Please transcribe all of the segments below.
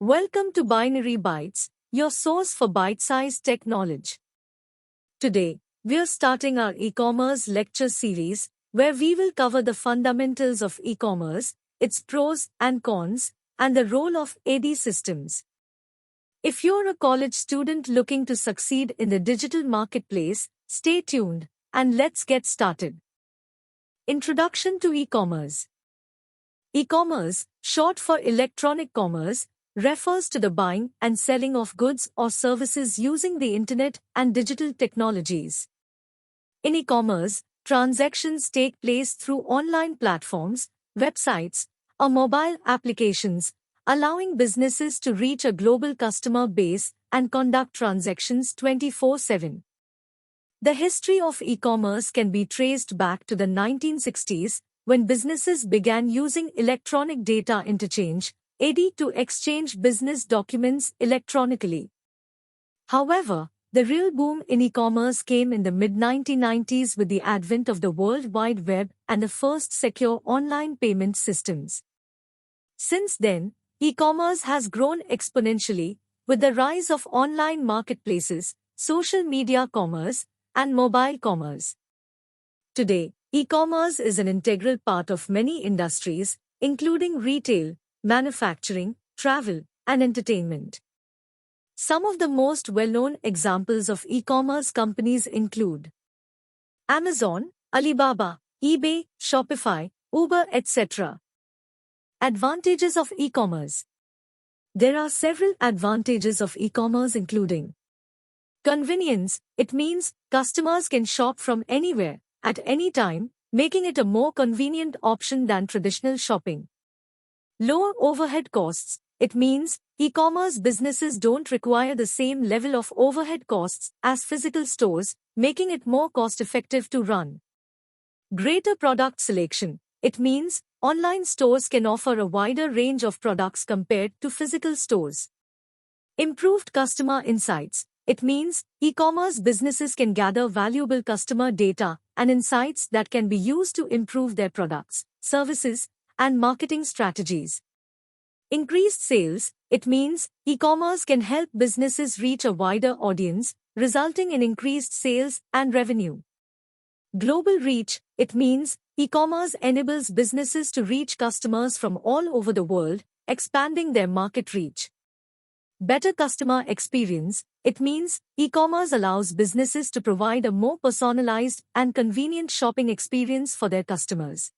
Welcome to Binary Bytes, your source for bite-sized tech knowledge. Today, we're starting our e-commerce lecture series, where we will cover the fundamentals of e-commerce, its pros and cons, and the role of EDI systems. If you're a college student looking to succeed in the digital marketplace, stay tuned, and let's get started. Introduction to e-commerce. E-commerce, short for electronic commerce, refers to the buying and selling of goods or services using the internet and digital technologies. In e-commerce, transactions take place through online platforms, websites, or mobile applications, allowing businesses to reach a global customer base and conduct transactions 24/7. The history of e-commerce can be traced back to the 1960s, when businesses began using electronic data interchange (EDI) to exchange business documents electronically. However, the real boom in e-commerce came in the mid-1990s with the advent of the World Wide Web and the first secure online payment systems. Since then, e-commerce has grown exponentially, with the rise of online marketplaces, social media commerce, and mobile commerce. Today, e-commerce is an integral part of many industries, including retail, manufacturing, travel, and entertainment. Some of the most well-known examples of e-commerce companies include Amazon, Alibaba, eBay, Shopify, Uber, etc. Advantages of e-commerce. There are several advantages of e-commerce including convenience. It means customers can shop from anywhere, at any time, making it a more convenient option than traditional shopping. Lower overhead costs. It means e-commerce businesses don't require the same level of overhead costs as physical stores, making it more cost-effective to run. Greater product selection. It means online stores can offer a wider range of products compared to physical stores. Improved customer insights. It means e-commerce businesses can gather valuable customer data and insights that can be used to improve their products, services, and marketing strategies. Increased sales. It means e-commerce can help businesses reach a wider audience, resulting in increased sales and revenue. Global reach. It means e-commerce enables businesses to reach customers from all over the world, expanding their market reach. Better customer experience. It means e-commerce allows businesses to provide a more personalized and convenient shopping experience for their customers.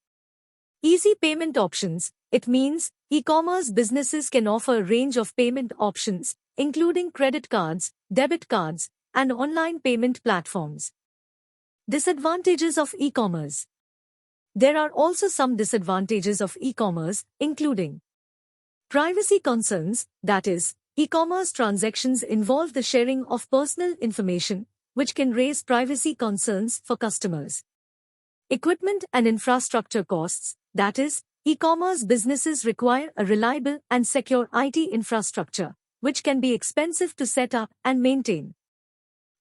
Easy payment options. It means e-commerce businesses can offer a range of payment options, including credit cards, debit cards, and online payment platforms. Disadvantages of e-commerce. There are also some disadvantages of e-commerce, including privacy concerns, that is, e-commerce transactions involve the sharing of personal information, which can raise privacy concerns for customers. Equipment and infrastructure costs, that is, e-commerce businesses require a reliable and secure IT infrastructure, which can be expensive to set up and maintain.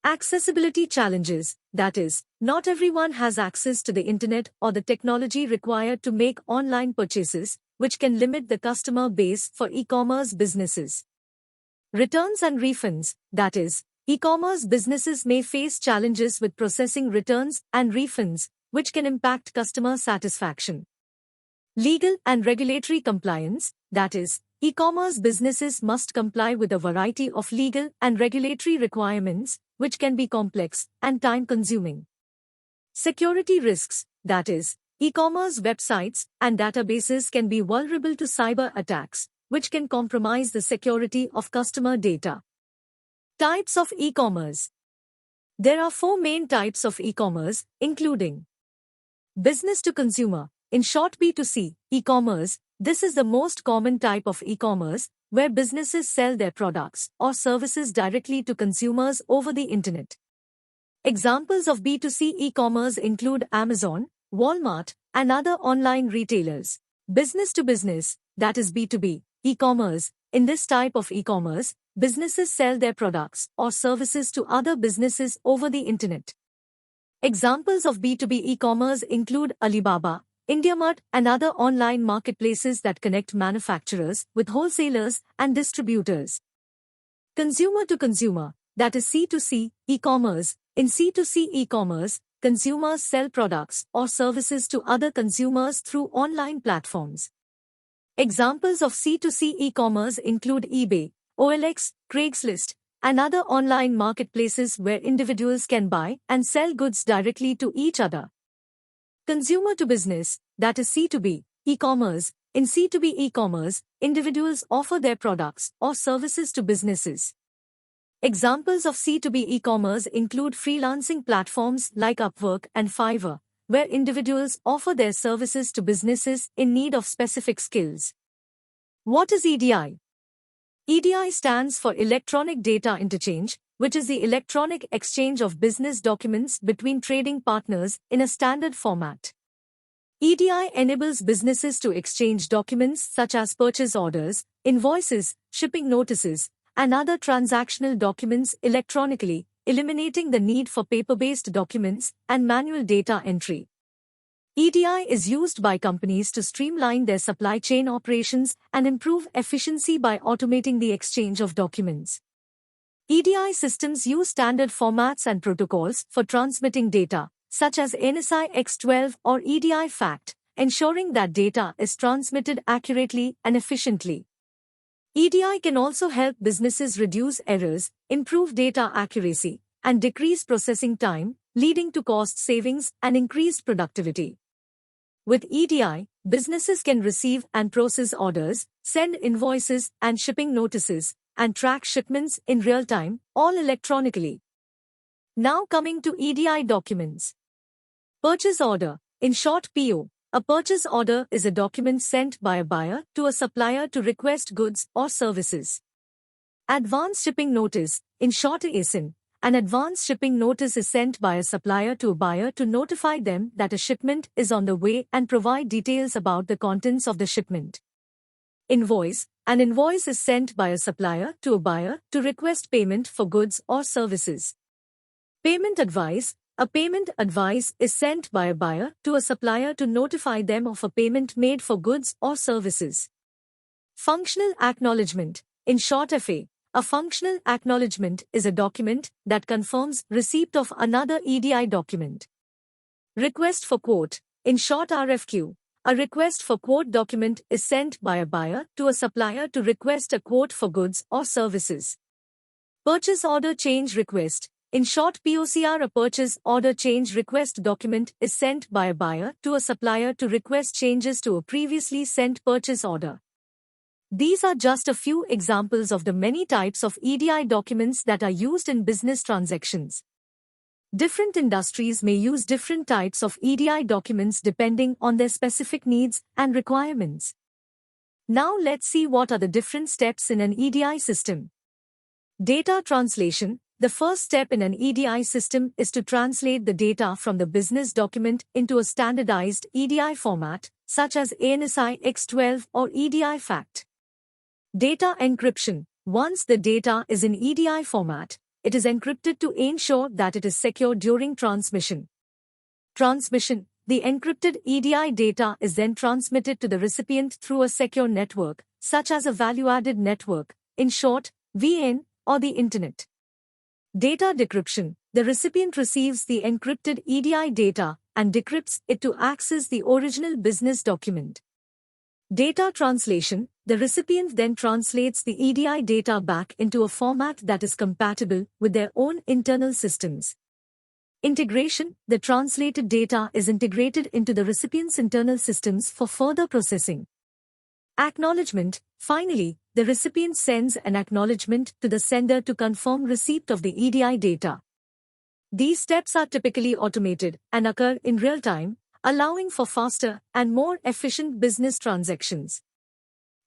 Accessibility challenges, that is, not everyone has access to the internet or the technology required to make online purchases, which can limit the customer base for e-commerce businesses. Returns and refunds, that is, e-commerce businesses may face challenges with processing returns and refunds, which can impact customer satisfaction. Legal and regulatory compliance, that is, e-commerce businesses must comply with a variety of legal and regulatory requirements, which can be complex and time-consuming. Security risks, that is, e-commerce websites and databases can be vulnerable to cyber attacks, which can compromise the security of customer data. Types of e-commerce. There are 4 main types of e-commerce, including business to consumer, in short B2C, e-commerce. This is the most common type of e-commerce, where businesses sell their products or services directly to consumers over the internet. Examples of B2C e-commerce include Amazon, Walmart, and other online retailers. Business to business, that is B2B, e-commerce. In this type of e-commerce, businesses sell their products or services to other businesses over the internet. Examples of B2B e-commerce include Alibaba, IndiaMart, and other online marketplaces that connect manufacturers with wholesalers and distributors. Consumer to consumer, that is C2C, e-commerce. In C2C e-commerce, consumers sell products or services to other consumers through online platforms. Examples of C2C e-commerce include eBay, OLX, Craigslist, and other online marketplaces where individuals can buy and sell goods directly to each other. Consumer to business, that is C2B, e-commerce. In C2B e-commerce, individuals offer their products or services to businesses. Examples of C2B e-commerce include freelancing platforms like Upwork and Fiverr, where individuals offer their services to businesses in need of specific skills. What is EDI? EDI stands for Electronic Data Interchange, which is the electronic exchange of business documents between trading partners in a standard format. EDI enables businesses to exchange documents such as purchase orders, invoices, shipping notices, and other transactional documents electronically, eliminating the need for paper-based documents and manual data entry. EDI is used by companies to streamline their supply chain operations and improve efficiency by automating the exchange of documents. EDI systems use standard formats and protocols for transmitting data, such as NSI X12 or EDI FACT, ensuring that data is transmitted accurately and efficiently. EDI can also help businesses reduce errors, improve data accuracy, and decrease processing time, leading to cost savings and increased productivity. With EDI, businesses can receive and process orders, send invoices and shipping notices, and track shipments in real time, all electronically. Now coming to EDI documents. Purchase order, in short PO. A purchase order is a document sent by a buyer to a supplier to request goods or services. Advance shipping notice, in short ASIN. An advance shipping notice is sent by a supplier to a buyer to notify them that a shipment is on the way and provide details about the contents of the shipment. Invoice. An invoice is sent by a supplier to a buyer to request payment for goods or services. Payment advice. A payment advice is sent by a buyer to a supplier to notify them of a payment made for goods or services. Functional acknowledgement, in short FA. A functional acknowledgement is a document that confirms receipt of another EDI document. Request for quote, in short RFQ. A request for quote document is sent by a buyer to a supplier to request a quote for goods or services. Purchase order change request. In short POCR, a purchase order change request document is sent by a buyer to a supplier to request changes to a previously sent purchase order. These are just a few examples of the many types of EDI documents that are used in business transactions. Different industries may use different types of EDI documents depending on their specific needs and requirements. Now let's see what are the different steps in an EDI system. Data translation. The first step in an EDI system is to translate the data from the business document into a standardized EDI format, such as ANSI X12 or EDI FACT. Data encryption. Once the data is in EDI format, it is encrypted to ensure that it is secure during transmission. Transmission. The encrypted EDI data is then transmitted to the recipient through a secure network, such as a value-added network, in short, VN, or the Internet. Data decryption. The recipient receives the encrypted EDI data and decrypts it to access the original business document. Data translation. The recipient then translates the EDI data back into a format that is compatible with their own internal systems. Integration. The translated data is integrated into the recipient's internal systems for further processing. Acknowledgement. Finally, the recipient sends an acknowledgement to the sender to confirm receipt of the EDI data. These steps are typically automated and occur in real time, allowing for faster and more efficient business transactions.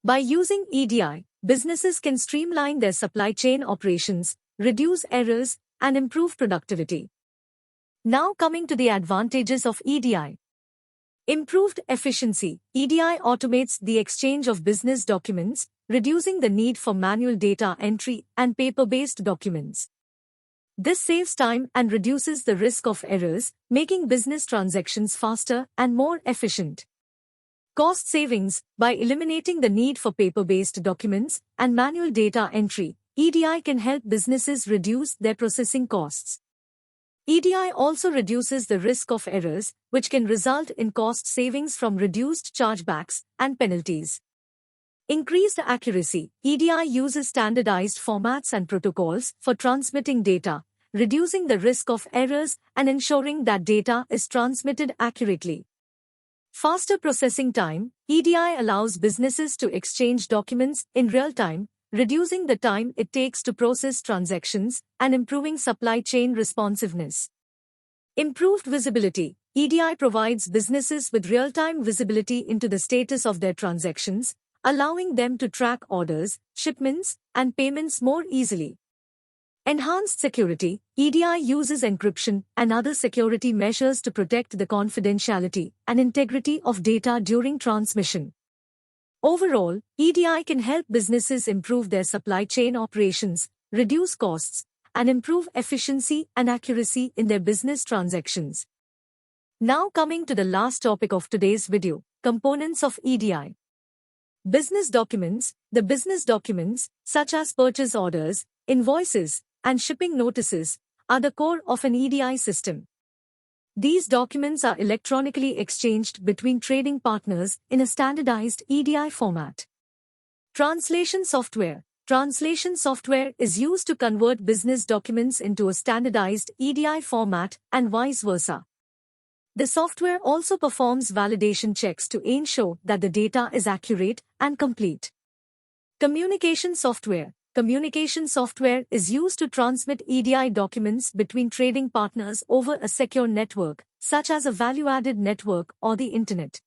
By using EDI, businesses can streamline their supply chain operations, reduce errors, and improve productivity. Now coming to the advantages of EDI. Improved efficiency. EDI automates the exchange of business documents, reducing the need for manual data entry and paper-based documents. This saves time and reduces the risk of errors, making business transactions faster and more efficient. Cost savings. By eliminating the need for paper-based documents and manual data entry, EDI can help businesses reduce their processing costs. EDI also reduces the risk of errors, which can result in cost savings from reduced chargebacks and penalties. Increased accuracy. EDI uses standardized formats and protocols for transmitting data, reducing the risk of errors and ensuring that data is transmitted accurately. Faster processing time. EDI allows businesses to exchange documents in real time, reducing the time it takes to process transactions and improving supply chain responsiveness. Improved visibility. EDI provides businesses with real-time visibility into the status of their transactions, allowing them to track orders, shipments, and payments more easily. Enhanced security. EDI uses encryption and other security measures to protect the confidentiality and integrity of data during transmission. Overall, EDI can help businesses improve their supply chain operations, reduce costs, and improve efficiency and accuracy in their business transactions. Now coming to the last topic of today's video, components of EDI. Business documents. The business documents, such as purchase orders, invoices, and shipping notices, are the core of an EDI system. These documents are electronically exchanged between trading partners in a standardized EDI format. Translation software. Translation software is used to convert business documents into a standardized EDI format and vice versa. The software also performs validation checks to ensure that the data is accurate and complete. Communication software. Communication software is used to transmit EDI documents between trading partners over a secure network, such as a value-added network or the Internet.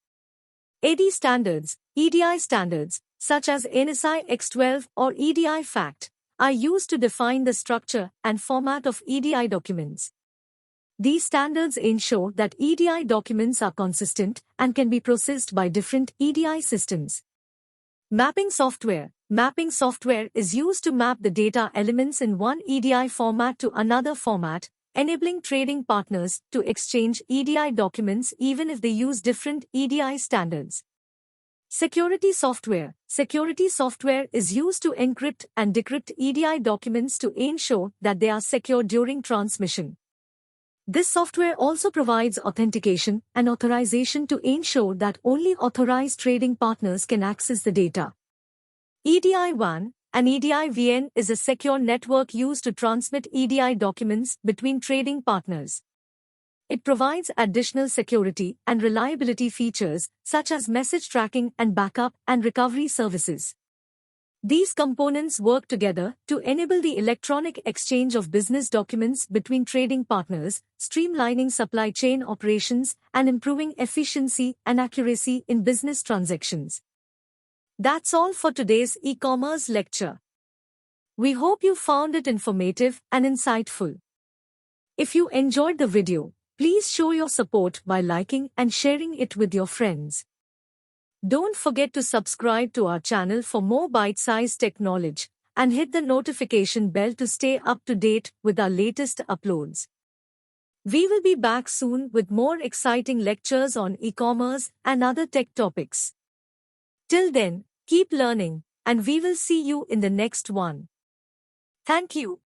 EDI standards. EDI standards, such as NSI X12 or EDI FACT, are used to define the structure and format of EDI documents. These standards ensure that EDI documents are consistent and can be processed by different EDI systems. Mapping software. Mapping software is used to map the data elements in one EDI format to another format, enabling trading partners to exchange EDI documents even if they use different EDI standards. Security software. Security software is used to encrypt and decrypt EDI documents to ensure that they are secure during transmission. This software also provides authentication and authorization to ensure that only authorized trading partners can access the data. EDI WAN. An EDI VN is a secure network used to transmit EDI documents between trading partners. It provides additional security and reliability features such as message tracking and backup and recovery services. These components work together to enable the electronic exchange of business documents between trading partners, streamlining supply chain operations and improving efficiency and accuracy in business transactions. That's all for today's e-commerce lecture. We hope you found it informative and insightful. If you enjoyed the video, please show your support by liking and sharing it with your friends. Don't forget to subscribe to our channel for more bite-sized tech knowledge and hit the notification bell to stay up to date with our latest uploads. We will be back soon with more exciting lectures on e-commerce and other tech topics. Till then, keep learning, and we will see you in the next one. Thank you.